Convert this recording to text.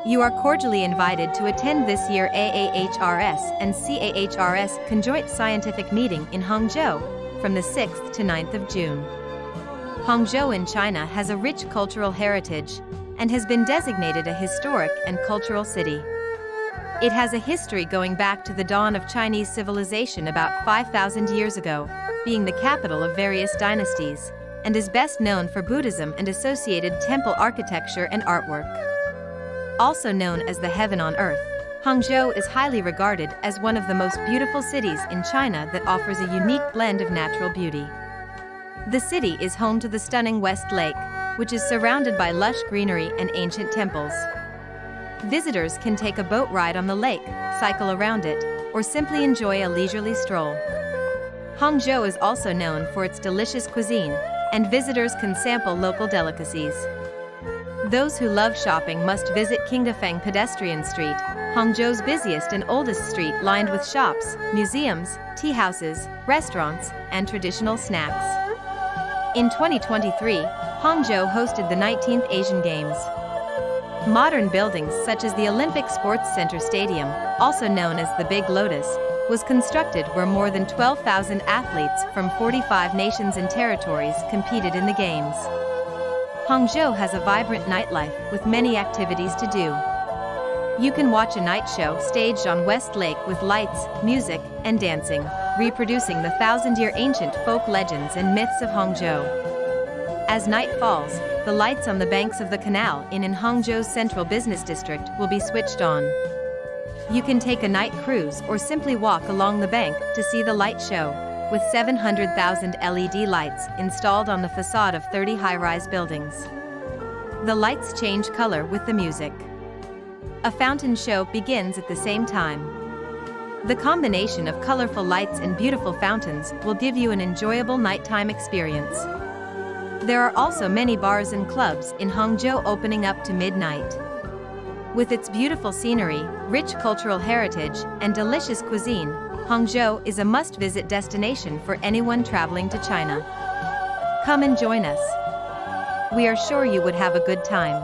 You are cordially invited to attend this year's AAHRS and CAHRS Conjoint Scientific Meeting in Hangzhou from the 6th to 9th of June. Hangzhou in China has a rich cultural heritage and has been designated a historic and cultural city. It has a history going back to the dawn of Chinese civilization about 5,000 years ago, being the capital of various dynasties, and is best known for Buddhism and associated temple architecture and artwork. Also known as the Heaven on Earth, Hangzhou is highly regarded as one of the most beautiful cities in China that offers a unique blend of natural beauty. The city is home to the stunning West Lake, which is surrounded by lush greenery and ancient temples. Visitors can take a boat ride on the lake, cycle around it, or simply enjoy a leisurely stroll. Hangzhou is also known for its delicious cuisine, and visitors can sample local delicacies. Those who love shopping must visit Qingdafeng Pedestrian Street, Hangzhou's busiest and oldest street lined with shops, museums, tea houses, restaurants, and traditional snacks. In 2023, Hangzhou hosted the 19th Asian Games. Modern buildings such as the Olympic Sports Center Stadium, also known as the Big Lotus, was constructed where more than 12,000 athletes from 45 nations and territories competed in the Games. Hangzhou has a vibrant nightlife with many activities to do. You can watch a night show staged on West Lake with lights, music, and dancing, reproducing the thousand-year ancient folk legends and myths of Hangzhou. As night falls, the lights on the banks of the canal in Hangzhou's central business district will be switched on. You can take a night cruise or simply walk along the bank to see the light show, with 700,000 LED lights installed on the facade of 30 high-rise buildings. The lights change color with the music. A fountain show begins at the same time. The combination of colorful lights and beautiful fountains will give you an enjoyable nighttime experience. There are also many bars and clubs in Hangzhou opening up to midnight. With its beautiful scenery, rich cultural heritage, and delicious cuisine, Hangzhou is a must-visit destination for anyone traveling to China. Come and join us. We are sure you would have a good time.